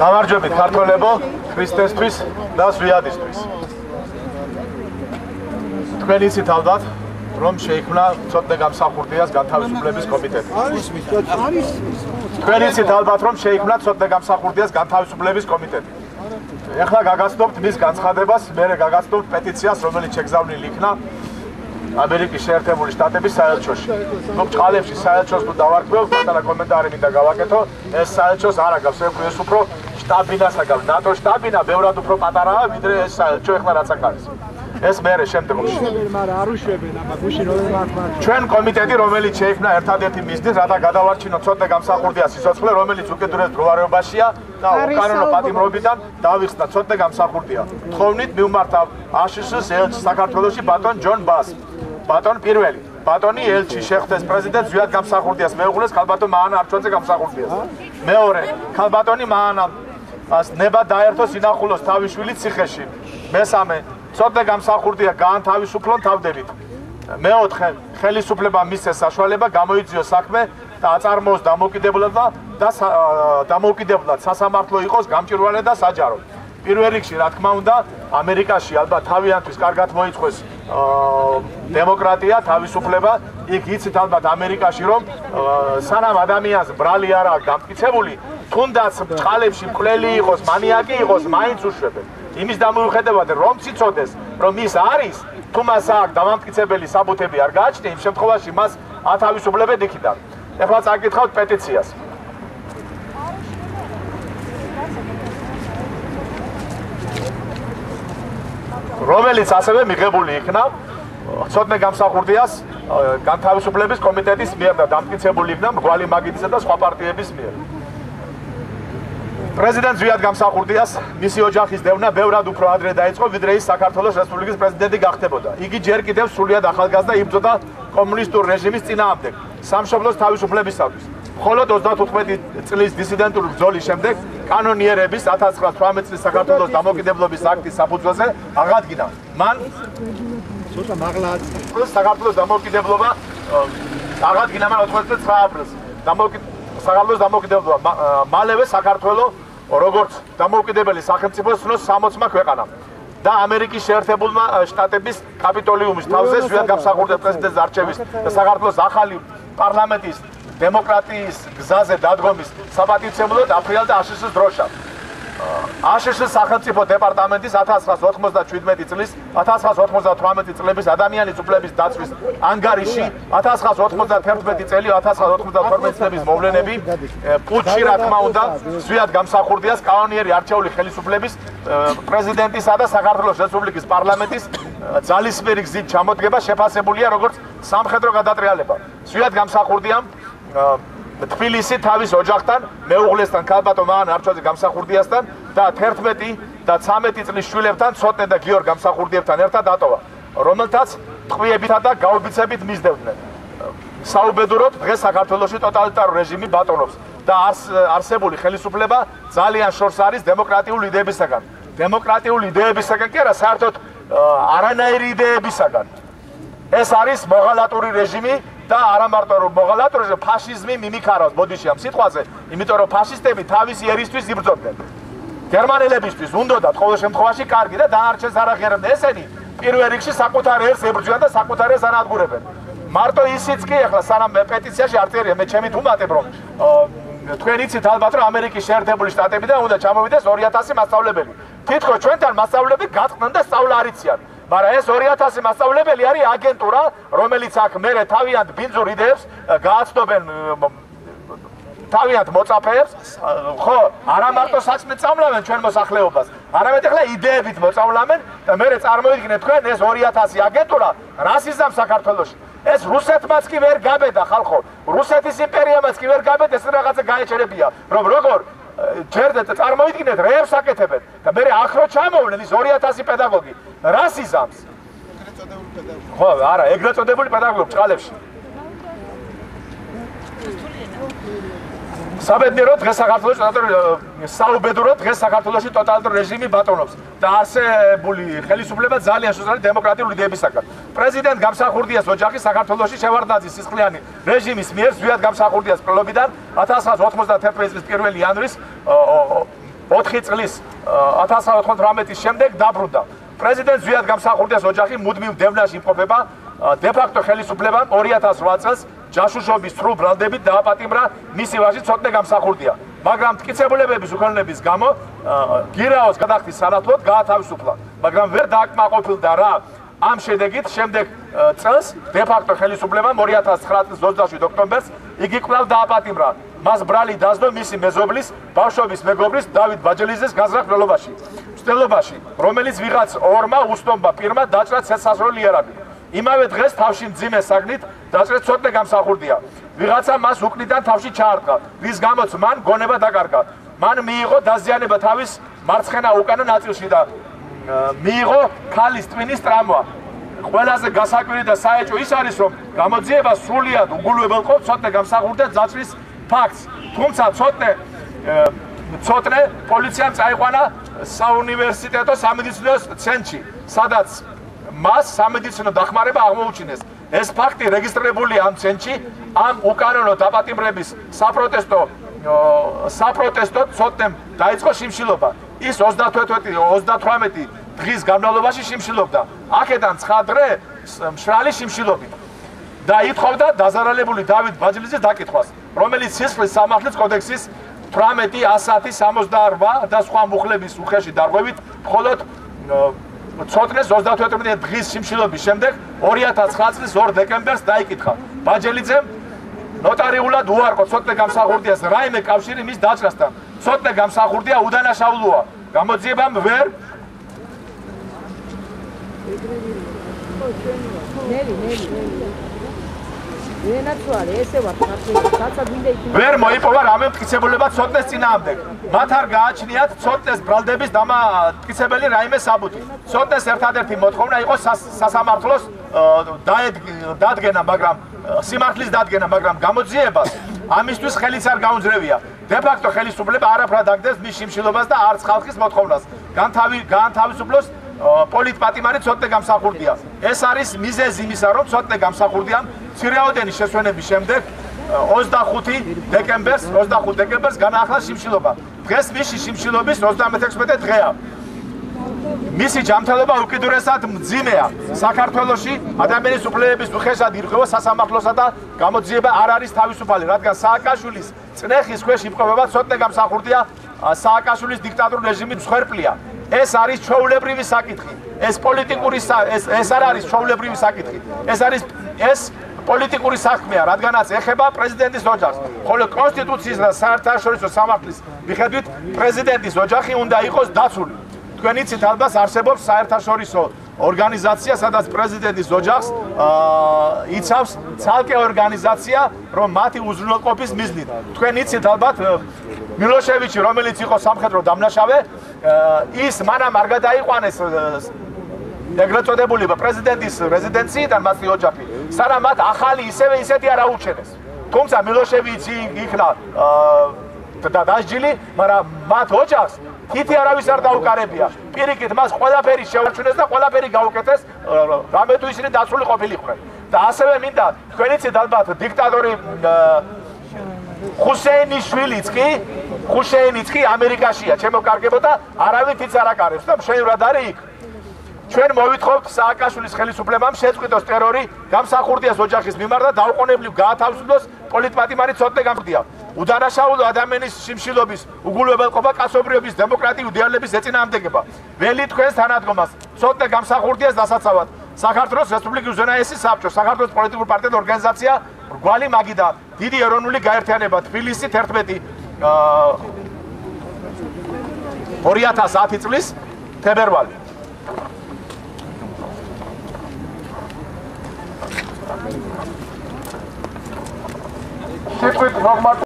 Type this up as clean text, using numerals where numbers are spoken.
გამარჯვებით ქართველებო, ქრისტესთვის და ზვიადისთვის. თქვენ იცით ალბათ, რომ შეიქმნა ცოტნე გამსახურდიას განთავისუფლების კომიტეტი. თქვენ იცით ალბათ, რომ შეიქმნა ცოტნე გამსახურდიას განთავისუფლების კომიტეტი. ეხლა გაგაცნობთ მის განცხადებას, მერე გაგაცნობთ პეტიციას, რომელიც შეგზავნილი იქნა ამერიკის შეერთებული შტატების საელჩოში. ნუ ბჭყალებში საელჩოს თუ დავარქმევ, პატარა კომენტარი მინდა გავაკეთო, ეს საელჩოს არ აგავს, ეს უფრო შტაბინას აგავს. ნატო შტაბინა ბევრად უფრო პატარაა, ვიდრე ეს საელჩო ეხლა რაც აქ არის. ეს მერე შემდგომში. ჩვენ კომიტეტი, რომელიც შეიქმნა ერთადერთი მიზნით, რათა გადავარჩინოთ ცოტნე გამსახურდიას სიცოცხლე, რომელიც უკიდურეს მდგომარეობაშია და უკანონო პატიმრობიდან დავიხსნა ცოტნე გამსახურდია. თხოვნით მივმართავ აშშ-ს ელჩს საქართველოში ბატონ ჯონ ბას. ბატონ პირველი, ბატონი ელჩი შეხვდეს პრეზიდენტ ზვიად გამსახურდიას, მეუღლეს ქალბატონ მაანა არჩვაძე გამსახურდიას. მეორე, ქალბატონი მაანა ნება დაერთოს ინახულოს თავის შვილით ციხეში. მესამე, ცოტნე გამსახურდია გაანთავისუფლონ თავდებით. მეოთხე, ხელისუფლებამ მისცეს საშუალება გამოიძიოს საქმე და აწარმოოს დამოუკიდებლად სასამართლო იყოს გამჭვირვალე და საჯარო. პირველ რიგში, რა თქმა უნდა, ამერიკაში ალბათ თავიანთვის კარგად მოიწყვეს დემოკრატია, თავისუფლება. იქ იცით ალბათ ამერიკაში, რომ სანამ ადამიანს ბრალი არ აქვს გამტკიცებული, თუნდაც ბჭყალებში მკვლელი იყოს, მანიაკი იყოს, მაინც უშვებენ. იმის დამოუხედავად, რომ ციცოდეს, რომ ის არის, თუ მას აქვს დამამტკიცებელი საბუთები არ გააჩნია, იმ შემთხვევაში მას ათავისუფლებენ იქიდან. ეხლა წაკითხავთ პეტიციას. რომელიც ასევე მიღებული იქნა ცოტნე გამსახურდიას განთავისუფლების კომიტეტის მიერ და დამტკიცებული იქნა მრგვალი მაგიდისა და სხვა პარტიების მიერ. პრეზიდენტ ზვიად გამსახურდიას მისი ოჯახის დევნა ბევრად უფრო ადრე დაიწყო, ვიდრე ის საქართველოს რესპუბლიკის პრეზიდენტი გახდებოდა. იგი ჯერ კიდევ სრულიად ახალგაზრდა იბრძოდა კომუნისტურ რეჟიმის წინააღმდეგ, სამშობლოს თავისუფლებისათვის. მხოლოდ 35 წლის დისიდენტური ბრძოლის შემდეგ კანონიერების 1918 წლის საქართველოს დამოუკიდებლობის აქტის საფუძველზე აღადგინა. მან ცოტა მაღლა საქართველოს დამოუკიდებლობა აღადგინა 29 აპრილს. საქართველოს დამოუკიდებლობა მალევე საქართველოს როგორც დამოუკიდებელი სახელმწიფო ცნოს 60-მა ქვეყანამ და ამერიკის შეერთებულმა შტატების კაპიტოლიუმის თავზე ზვიად გამსახურდიას პრეზიდენტის არჩევის და საქართველოს ახალი პარლამენტის დემოკრატიის გზაზე დადგომის საპატივცემლოდ აფრიალდა აშშ-ს დროშა. აშშ-ს სახელმწიფო დეპარტამენტის 1997 წლის 1998 წლების ადამიანის უფლების დაცვის ანგარიში 1991 წელი 1992 წლების მოვლენები პუტჩი რა თქმა უნდა ზვიად გამსახურდიას კანონიერი არჩეული ხელისუფლების პრეზიდენტისა და საქართველოს რესპუბლიკის პარლამენტის ძალისმიერი გზით ჩამოდგება შეფასებულია როგორც სამხედრო გადატრიალება. ზვიად გამსახურდიამ თბილისი თავის ოჯახთან, მეუღლესთან, ქალბატონ მაანა არჩვაძე გამსახურდიასთან და 11 და 13 წლის შვილებთან, ცოტნე და გიორგ გამსახურდიებთან ერთად დატოვა, რომელთაც ტყვიებითა და გაუბიცებით მისდევდნენ. საუბედუროდ დღეს საქართველოში ტოტალიტარული რეჟიმი ბატონობს და არსებული ხელისუფლება ძალიან შორს არის დემოკრატიული იდეებისაგან. დემოკრატიული იდეებისაგან კი არა, საერთოდ არანაირი იდეებისაგან. ეს არის მოღალატური რეჟიმი და არა მარტო რომ მოღალატური რეჟიმი, ფაშიზმი მიმიქარავს ბოდიში ამ სიტყვაზე, იმიტომ რომ ფაშისტები თავისი ერისთვის იბრძოდნენ. გერმანელებისთვის უნდათ ყოველ შემთხვევაში კარგი და დანარჩენს არ აღიარებდნენ. ესენი პირველ რიგში საკუთარ ერს ებრძვიან და საკუთარ ერს ანადგურებენ. მარტო ისიც კი ახლა სანამ პეტიციაში არ წერია, მე ჩემით ვუმატებ რომ თქვენ იცით ალბათ რომ ამერიკის შეერთებული შტატებიდან უნდა ჩამოვიდეს 2000 მასწავლებელი. თითქოს ჩვენთან მასწავლებლები გატყნან და სწავლა არ იციან. მაგრამ ეს 2000 მასწავლებელი არის აგენტურა, რომელიც აქ მერე თავიანთ ბინძურ იდეებს გააცნობენ თავიანთ მოწაფეებს, ხო, არა მარტო საქმე წამლავენ ჩვენ მოსახლეობას, არამედ ახლა იდეებით მოწამლავენ და მერე წარმოიდგინეთ თქვენ ეს 2000 აგენტურა რასიზმს საქართველოში. ეს რუსეთმაც კი ვერ გაბედა ხალხო, რუსეთის იმპერიამაც კი ვერ გაბედა, ეს რაღაცა გაეჩერებია, რომ როგორ ჯერდეთ წარმოიდგინეთ რეებს აკეთებენ და მერე ახრო ჩამოვლენ ის 2000 პედაგოგი რასიზმს. ხო, არა, ეგრეთ წოდებული პედაგოგი ბჭყალებში. საბედნიეროდ დღეს საქართველოში საუბედუროდ დღეს საქართველოში ტოტალიტარული რეჟიმი ბატონობს და არსებული ხელისუფლება ძალიან შეზღუდული დემოკრატიული იდეებისაგან. პრეზიდენტ გამსახურდიას ოჯახი საქართველოში შევარდნაძის სისხლიანი რეჟიმის მიერ ზვიად გამსახურდიას პროლობიდან 1991 წლის 1 იანვრის 4 წლის 1998 შემდეგ დაბრუნდა. პრეზიდენტ ზვიად გამსახურდიას ოჯახი მუდმივ დევნაში იმყოფება. დე-ფაქტო ხელისუფლებამ 2008 წელს ჯაშუშობის სრულ ბრალდებით დააპატიმრა მისი ვაჟი ცოტნე გამსახურდია. მაგრამ მტკიცებულებების უქონლების გამო გირაოს გადახდის სანაცვლოდ გაათავისუფლა. მაგრამ ვერ დააკმაყოფილდა რა ამ შედეგით შემდეგ წელს დე-ფაქტო ხელისუფლებამ 2009 წლის 27 ოქტომბერს იგი კვლავ დააპატიმრა. მას ბრალი დასდო მისი მეზობლის, ბავშვობის მეგობრის დავით ბაჯელიძეს განზრახ მცდელობაში, რომელიც ვიღაც ორმა უსტომბა პირმა დაჭრა ცეცხლსასროლი იარაღი. იმავე დღეს თავში მძიმე საგნით დაჭრა ცოტნე გამსახურდია. ვიღაცა მას უკნიდან თავში ჩაარტყა, რის გამოც მან გონება დაკარგა. მან მიიღო დაზიანება თავის მარცხენა უკანა ნაწილში და მიიღო ქალის ტვინის ტრამვა. ყველაზე გასაკვირი და საეჭვო ის არის, რომ გამოძიება სრულიად უგულებელყოფს ცოტნე გამსახურდიას დაჭრის ფაქტს. თუმცა ცოტნე პოლიციამ წაიყვანა საუნივერსიტეტო სამედიცინო ცენტრში, სადაც მას სამედიცინო დახმარება აღმოუჩინეს. ეს ფაქტი რეგისტრირებულია ამ ცენტრში, ამ უკანონო დაპატიმრების საპროტესტო ცოტნემ დაიწყო შიმშილობა. ის 38 დღის განმავლობაში შიმშილობდა. აქედან 9 დღე მშრალი შიმშილობით და ითხოვდა დაზარალებული დავით ბაჯელიძის დაკითხვას, რომელიც სისხლის სამართლის კოდექსის 18, 110, 68 და სხვა მუხლების უხეში დარღვევით მხოლოდ ცოტნეს 38 დღის შიმშილობის შემდეგ 2009 წლის 2 დეკემბერს დაიკითხა. ბაჯელიძემ ნოტარიულად უარყო ცოტნე გამსახურდიას რაიმე კავშირი მის დაჭრასთან. ცოტნე გამსახურდია უდანაშაულოა. გამოძიებამ ვერ ვერ მოიპოვა რამე მტკიცებულება ცოტნეს წინააღმდეგ. მათ არ გააჩნიათ ცოტნეს ბრალდების დამტკიცებელი რაიმე საბუთი. ცოტნეს ერთადერთი მოთხოვნა იყო სასამართლოს დადგენა, მაგრამ სიმართლის დადგენა, მაგრამ გამოძიებას ამისთვის ხელიც არ გაუძლევია. დე-ფაქტო ხელისუფლება არაფრად აგდებს მის შიმშილობას და არც ხალხის მოთხოვნას. გაანთავისუფლოს პოლიტპატიმარი ცოტნე გამსახურდია. ეს არის მიზეზი იმისა, რომ ცოტნე გამსახურდიამ მცირეოდენი შესვენების შემდეგ 25 დეკემბერს განაახლა შიმშილობა. დღეს მისი შიმშილობის 36 დღეა. მისი ჯანმრთელობა უკიდურესად მძიმეა. საქართველოში ადამიანის უფლებების უხეშად ირღვევა სასამართლოსა და გამოძიება არ არის თავისუფალი, რადგან სააკაშვილის წნეხის ქვეშ იმყოფება ცოტნე გამსახურდია. სააკაშვილის დიქტატურული რეჟიმის მსხვერპლია. ეს არის ჩვეულებრივი საკითხი. ეს არ არის ჩვეულებრივი საკითხი. ეს პოლიტიკური საქმეა, რადგანაც ეხება პრეზიდენტის ოჯახს. ხოლო კონსტიტუციის და საერთაშორისო სამართლის მიხედვით პრეზიდენტის ოჯახი უნდა იყოს დაცული. თქვენ იცით ალბათ არსებობს საერთაშორისო ორგანიზაცია, სადაც პრეზიდენტის ოჯახს იცავს ცალკე ორგანიზაცია, რომ მათი უზრუნველყოფის მიზნით. თქვენ იცით ალბათ მილოშევიჩი, რომელიც იყო სამხედრო დამნაშავე, ის მანამ არ გადაიყვანეს ეგრეთ წოდებული პრეზიდენტის რეზიდენციიდან მათი ოჯახი, სანამ მათ ახალი ისეთი არ აუჩენეს. თუმცა მილოშევიჩი იქნა დასჯილი, მაგრამ მათ ოჯახს თითი არავის არ დაუკარებია. პირიქით მას ყველაფერი შეუჩუნეს და ყველაფერი გაუკეთეს, რამე თუ ისინი დაცული ყოფილიყვნენ. და ასევე მინდა თქვენ იცით ალბათ დიქტატორი ხუსეინიც კი ამერიკაშია, ჩემო კარგებო და არავინ თიც არ აკარებს და მშვენივრად არის იქ. ჩვენ მოვითხოვთ სააკაშვილის ხელისუფლებამ შეწყვიტოს ტერორი გამსახურდიას ოჯახის მიმართ და დაუყოვნებლივ გაათავისუფლოს პოლიტპატიმარი ცოტნე გამსახურდია. უდანაშაულო ადამიანის შიმშილობის უგულებელყოფა კაცობრიობის დემოკრატიული იდეალების ეწინააღმდეგება. ველი თქვენს თანადგომას ცოტნე გამსახურდიას დასაცავად საქართველოს რესპუბლიკის უზენაესი საბჭო, საქართველოს პოლიტიკური პარტიათა ორგანიზაცია რგვალი მაგი და დიდი ეროვნული გაერთიანება თბილისი 11 2010 წლის თებერვალი.